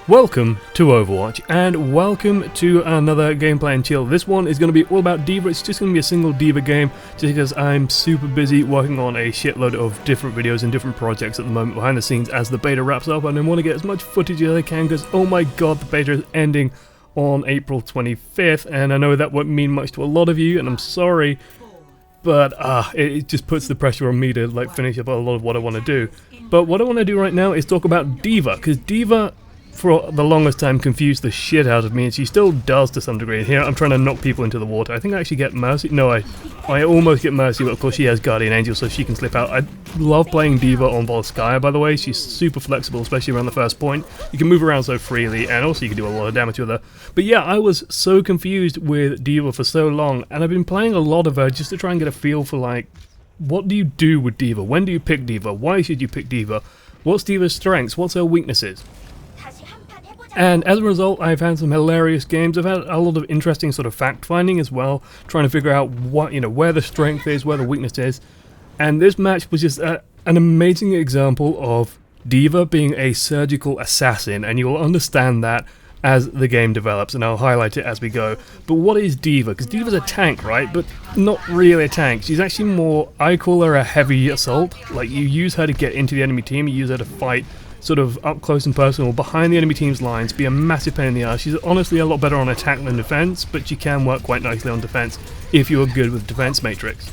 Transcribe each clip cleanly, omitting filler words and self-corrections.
Welcome to Overwatch, and welcome to another gameplay and chill. This one is going to be all about D.Va. It's just going to be a single D.Va game, just because I'm super busy working on a shitload of different videos and different projects at the moment behind the scenes as the beta wraps up, and I want to get as much footage as I can, because oh my god, the beta is ending on April 25th, and I know that won't mean much to a lot of you, and I'm sorry, but it just puts the pressure on me to finish up a lot of what I want to do. But what I want to do right now is talk about D.Va, because D.Va for the longest time confused the shit out of me, and she still does to some degree. And here I'm trying to knock people into the water. I think I actually get Mercy. No, I almost get Mercy, but of course she has Guardian Angel, so she can slip out. I love playing D.Va on Volskaya, by the way. She's super flexible, especially around the first point. You can move around so freely, and also you can do a lot of damage with her. But yeah, I was so confused with D.Va for so long, and I've been playing a lot of her just to try and get a feel for, what do you do with D.Va? When do you pick D.Va? Why should you pick D.Va? What's D.Va's strengths? What's her weaknesses? And as a result, I've had some hilarious games. I've had a lot of interesting sort of fact-finding as well, trying to figure out what, where the strength is, where the weakness is. And this match was just an amazing example of D.Va being a surgical assassin, and you'll understand that as the game develops, and I'll highlight it as we go. But what is D.Va? Because D.Va's a tank, right? But not really a tank. She's actually more, I call her a heavy assault. Like, you use her to get into the enemy team, you use her to fight sort of up close and personal behind the enemy team's lines, be a massive pain in the ass. She's honestly a lot better on attack than defense, but she can work quite nicely on defense if you're good with defense matrix.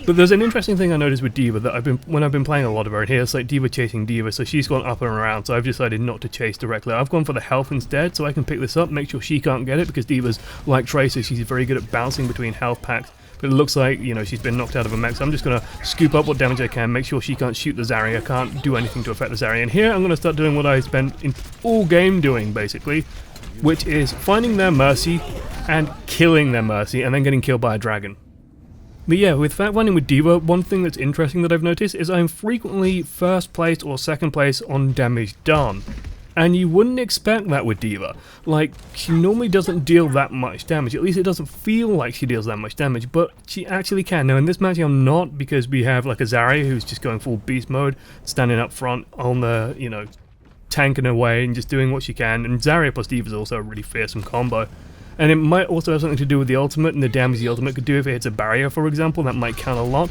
But there's an interesting thing I noticed with D.Va that when I've been playing a lot of her, and here it's like D.Va chasing D.Va, so she's gone up and around, so I've decided not to chase directly. I've gone for the health instead, so I can pick this up, make sure she can't get it, because D.Va's like Tracer, she's very good at bouncing between health packs. But it looks like, she's been knocked out of a mech, so I'm just going to scoop up what damage I can, make sure she can't shoot the Zarya, can't do anything to affect the Zarya. And here I'm going to start doing what I spent in all game doing, basically, which is finding their Mercy and killing their Mercy, and then getting killed by a dragon. But yeah, with fact-finding with D.Va, one thing that's interesting that I've noticed is I'm frequently first place or second place on damage done. And you wouldn't expect that with D.Va. Like, she normally doesn't deal that much damage. At least it doesn't feel like she deals that much damage, but she actually can. Now, in this match, I'm not, because we have like a Zarya who's just going full beast mode, standing up front on the, tanking away and just doing what she can. And Zarya plus D.Va is also a really fearsome combo. And it might also have something to do with the ultimate and the damage the ultimate could do if it hits a barrier, for example. That might count a lot.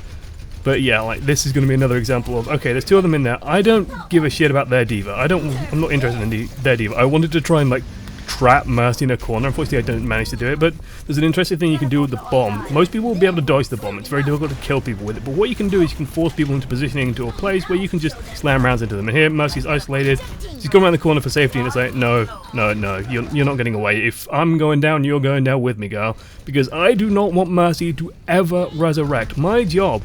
But yeah, this is going to be another example of, okay, there's two of them in there. I don't give a shit about their D.Va. I'm not interested in their D.Va. I wanted to try and trap Mercy in a corner. Unfortunately, I didn't manage to do it, but there's an interesting thing you can do with the bomb. Most people will be able to dodge the bomb. It's very difficult to kill people with it, but what you can do is you can force people into positioning into a place where you can just slam rounds into them. And here, Mercy's isolated. She's going around the corner for safety, and it's like, no, you're not getting away. If I'm going down, you're going down with me, girl. Because I do not want Mercy to ever resurrect. My job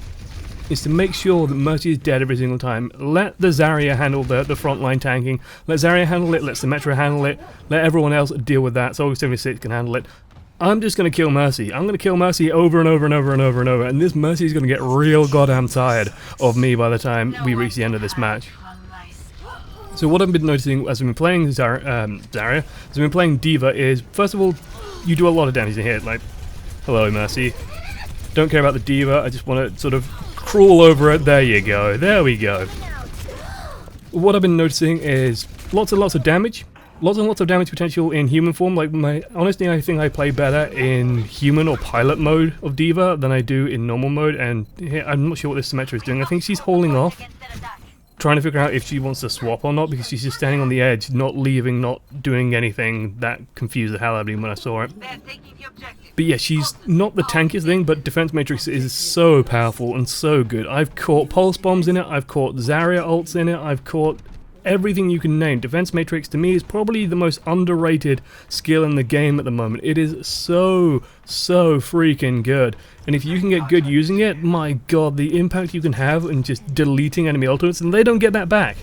is to make sure that Mercy is dead every single time. Let the Zarya handle the frontline tanking. Let Zarya handle it, let Symmetra handle it, let everyone else deal with that. Soul 76 can handle it. I'm just going to kill Mercy. I'm going to kill Mercy over and over and over and over and over. And this Mercy is going to get real goddamn tired of me by the time we reach the end of this match. So what I've been noticing as I've been playing Zarya, as I've been playing D.Va is, first of all, you do a lot of damage in here. Like, hello Mercy. Don't care about the D.Va, I just want to sort of crawl over it. There you go. There we go. What I've been noticing is lots and lots of damage. Lots and lots of damage potential in human form. Honestly, I think I play better in human or pilot mode of D.Va than I do in normal mode. And here, I'm not sure what this Symmetra is doing. I think she's holding off, trying to figure out if she wants to swap or not, because she's just standing on the edge, not leaving, not doing anything. That confused the hell out of me when I saw it. But yeah, she's not the tankiest thing, but defense matrix is so powerful and so good. I've caught pulse bombs in it, I've caught Zarya ults in it, I've caught everything you can name. Defense matrix to me is probably the most underrated skill in the game at the moment. It is so freaking good. And if you can get good using it, my god, the impact you can have in just deleting enemy ultimates, and they don't get that back.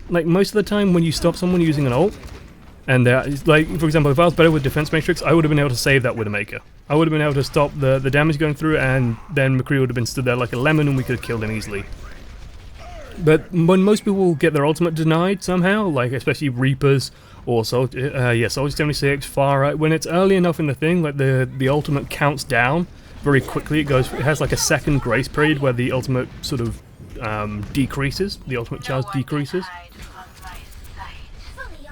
Like, most of the time when you stop someone using an ult, and for example, if I was better with defense matrix, I would have been able to save that Widowmaker. I would have been able to stop the damage going through, and then McCree would have been stood there like a lemon and we could have killed him easily. But when most people get their ultimate denied somehow, like especially Reapers or Soldier 76, Pharah, when it's early enough in the thing, like the ultimate counts down very quickly. It has like a second grace period where the ultimate sort of decreases, the ultimate charge decreases.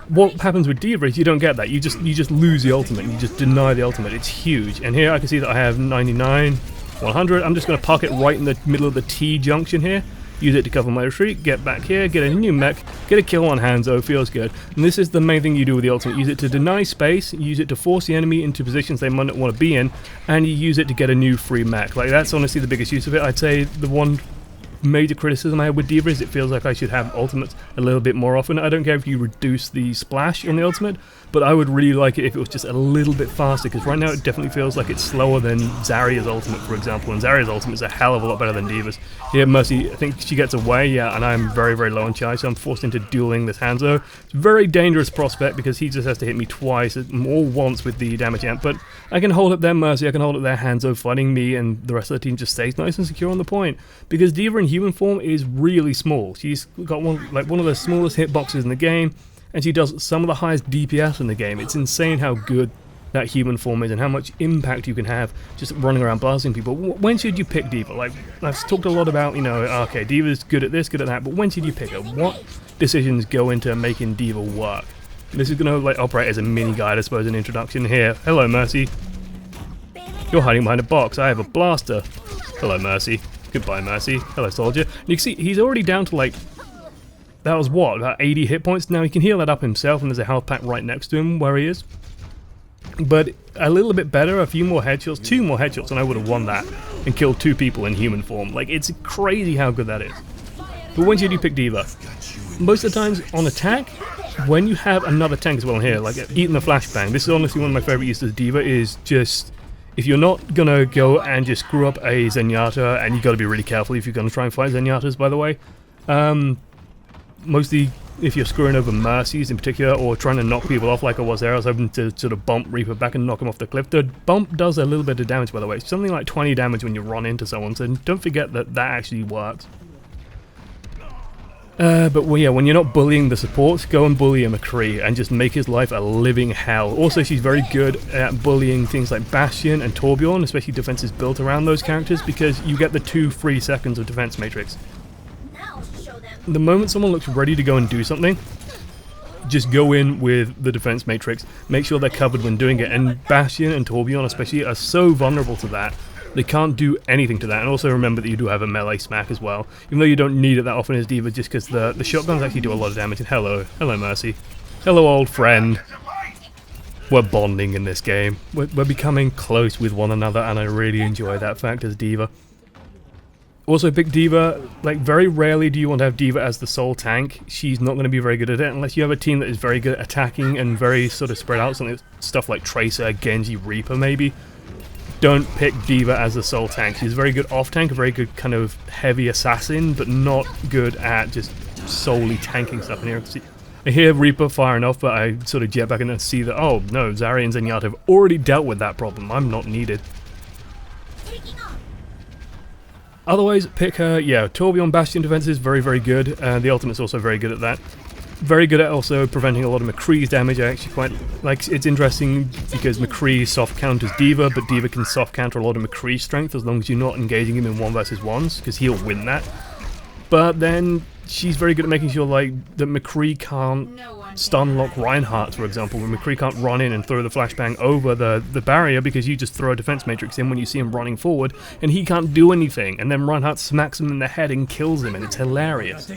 what happens with D.Va is you don't get that. You just lose the ultimate. You just deny the ultimate. It's huge. And here I can see that I have 99, 100. I'm just going to park it right in the middle of the T junction here. Use it to cover my retreat, get back here, get a new mech, get a kill on Hanzo, feels good. And this is the main thing you do with the ultimate. Use it to deny space, use it to force the enemy into positions they might not want to be in, and you use it to get a new free mech. Like, that's honestly the biggest use of it. I'd say the one major criticism I have with D.Va is it feels like I should have ultimates a little bit more often. I don't care if you reduce the splash on the ultimate, but I would really like it if it was just a little bit faster, because right now it definitely feels like it's slower than Zarya's ultimate, for example, and Zarya's ultimate is a hell of a lot better than D.Va's. Here, Mercy, I think she gets away, yeah, and I'm very, very low on Chai, so I'm forced into dueling this Hanzo. It's a very dangerous prospect because he just has to hit me twice, or once with the damage amp, but I can hold up their Mercy, I can hold up their Hanzo fighting me, and the rest of the team just stays nice and secure on the point, because D.Va in human form is really small. She's got one of the smallest hitboxes in the game, and she does some of the highest DPS in the game. It's insane how good that human form is and how much impact you can have just running around blasting people. When should you pick D.Va? Like, I've talked a lot about, you know, okay, D.Va's good at this, good at that, but when should you pick her? What decisions go into making D.Va work? This is going to like operate as a mini guide, I suppose, an introduction here. Hello, Mercy. You're hiding behind a box. I have a blaster. Hello, Mercy. Goodbye, Mercy. Hello, Soldier. And you can see he's already down to like, that was what, about 80 hit points? Now he can heal that up himself, and there's a health pack right next to him where he is. But a little bit better, a few more headshots, 2 more headshots, and I would have won that and killed 2 people in human form. Like, it's crazy how good that is. But when should you pick D.Va? Most of the times on attack, when you have another tank as well here, like eating the flashbang. This is honestly one of my favorite uses of D.Va, is just, if you're not gonna go and just screw up a Zenyatta, and you gotta be really careful if you're gonna try and fight Zenyatas, by the way. Mostly if you're screwing over Mercies in particular, or trying to knock people off like I was there. I was hoping to sort of bump Reaper back and knock him off the cliff. The bump does a little bit of damage, by the way. It's something like 20 damage when you run into someone, so don't forget that that actually works. But well, yeah, when you're not bullying the supports, go and bully a McCree and just make his life a living hell. Also, she's very good at bullying things like Bastion and Torbjorn, especially defenses built around those characters, because you get the 2 free seconds of defense matrix. The moment someone looks ready to go and do something, just go in with the defense matrix, make sure they're covered when doing it, and Bastion and Torbjorn especially are so vulnerable to that. They can't do anything to that, and also remember that you do have a melee smack as well, even though you don't need it that often as D.Va, just because the shotguns actually do a lot of damage. And hello Mercy. Hello, old friend. We're bonding in this game. We're becoming close with one another, and I really enjoy that fact as D.Va. Also, pick D.Va, like, very rarely do you want to have D.Va as the sole tank. She's not going to be very good at it unless you have a team that is very good at attacking and very sort of spread out, stuff like Tracer, Genji, Reaper maybe. Don't pick D.Va as the sole tank. She's very good off-tank, a very good kind of heavy assassin, but not good at just solely tanking stuff. And here, I hear Reaper firing off, but I sort of jet back and then see that, oh no, Zarya and Zenyatta have already dealt with that problem. I'm not needed. Otherwise, pick her, yeah, Torbjorn Bastion defense is very, very good. The ultimate's also very good at that. Very good at also preventing a lot of McCree's damage. I actually quite like, it's interesting because McCree soft counters D.Va, but D.Va can soft counter a lot of McCree's strength as long as you're not engaging him in 1 versus 1s, because he'll win that. But then she's very good at making sure like that McCree can't stun lock Reinhardt, for example, when McCree can't run in and throw the flashbang over the barrier, because you just throw a defense matrix in when you see him running forward and he can't do anything, and then Reinhardt smacks him in the head and kills him, and it's hilarious.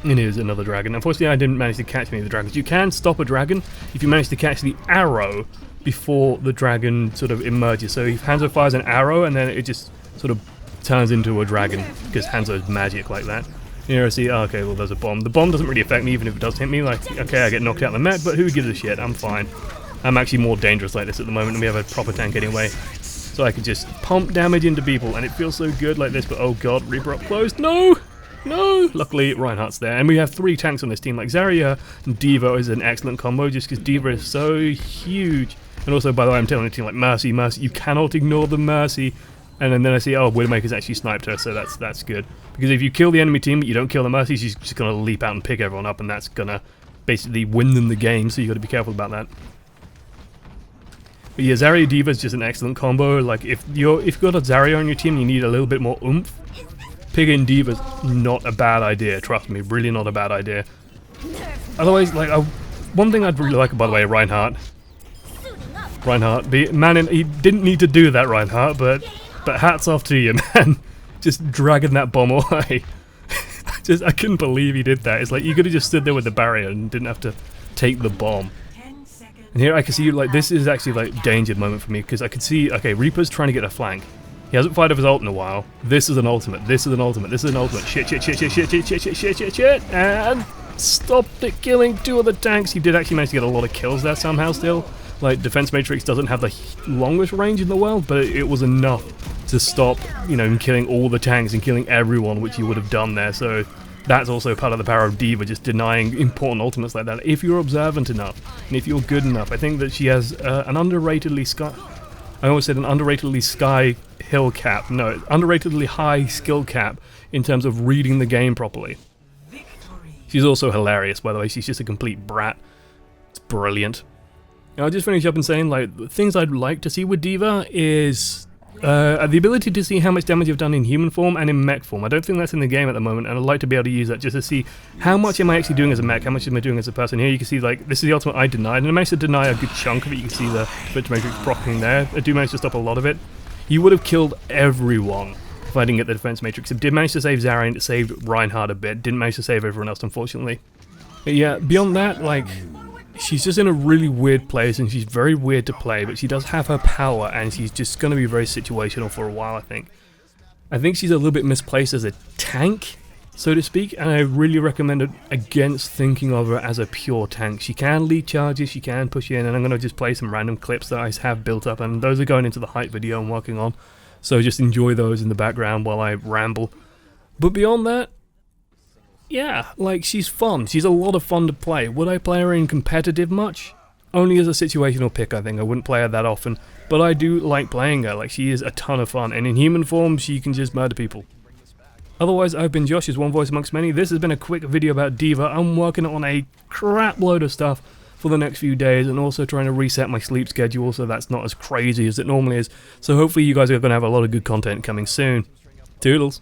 And here's another dragon. Unfortunately, I didn't manage to catch any of the dragons. You can stop a dragon if you manage to catch the arrow before the dragon sort of emerges. So if Hanzo fires an arrow and then it just sort of turns into a dragon, because Hanzo's magic like that. Here I see, oh, okay, well there's a bomb. The bomb doesn't really affect me even if it does hit me. Like, okay, I get knocked out in the mech, but who gives a shit? I'm fine. I'm actually more dangerous like this at the moment, and we have a proper tank anyway. So I can just pump damage into people, and it feels so good like this, but oh god, Reaper up close. No! No! Luckily, Reinhardt's there. And we have 3 tanks on this team. Like, Zarya and D.Va is an excellent combo, just because D.Va is so huge. And also, by the way, I'm telling the team, like, Mercy, you cannot ignore the Mercy. And then I see, oh, Widowmaker's actually sniped her, so that's good. Because if you kill the enemy team but you don't kill the Mercy, she's just going to leap out and pick everyone up, and that's going to basically win them the game, so you got to be careful about that. But yeah, Zarya D.Va is just an excellent combo. Like, if you've got a Zarya on your team and you need a little bit more oomph, picking D.Va's not a bad idea, trust me, really not a bad idea. Otherwise, like, one thing I'd really like, by the way, Reinhardt, man, he didn't need to do that, Reinhardt, but hats off to you, man. Just dragging that bomb away. I couldn't believe he did that. It's like, you could have just stood there with the barrier and didn't have to take the bomb. And here I can see, like, this is actually, like, danger moment for me, because I can see, okay, Reaper's trying to get a flank. He hasn't fired off his ult in a while. This is an ultimate, this is an ultimate, this is an ultimate. Shit, and stopped it killing 2 of the tanks. He did actually manage to get a lot of kills there somehow still. Like, Defense Matrix doesn't have the longest range in the world, but it was enough to stop, you know, killing all the tanks and killing everyone, which you would have done there. So that's also part of the power of D.Va, just denying important ultimates like that. If you're observant enough, and if you're good enough, I think that she has an underratedly underratedly high skill cap in terms of reading the game properly. She's also hilarious, by the way. She's just a complete brat. It's brilliant. I'll just finish up in saying, like, the things I'd like to see with D.Va is the ability to see how much damage you've done in human form and in mech form. I don't think that's in the game at the moment, and I'd like to be able to use that just to see how much am I actually doing as a mech, how much am I doing as a person. Here you can see, like, this is the ultimate I denied, and I managed to deny a good chunk of it. You can see the Defense Matrix proccing there. I do manage to stop a lot of it. You would have killed everyone if I didn't get the Defense Matrix. It did manage to save Zarya, and it saved Reinhardt a bit. Didn't manage to save everyone else, unfortunately. But yeah, beyond that, like, she's just in a really weird place, and she's very weird to play, but she does have her power, and she's just going to be very situational for a while, I think. I think she's a little bit misplaced as a tank, so to speak, and I really recommend it against thinking of her as a pure tank. She can lead charges, she can push in, and I'm going to just play some random clips that I have built up, and those are going into the hype video I'm working on, so just enjoy those in the background while I ramble. But beyond that, yeah, like, she's fun. She's a lot of fun to play. Would I play her in competitive much? Only as a situational pick, I think. I wouldn't play her that often. But I do like playing her. Like, she is a ton of fun. And in human form, she can just murder people. Otherwise, I've been Josh, as one voice amongst many. This has been a quick video about D.Va. I'm working on a crap load of stuff for the next few days, and also trying to reset my sleep schedule so that's not as crazy as it normally is. So hopefully you guys are going to have a lot of good content coming soon. Toodles.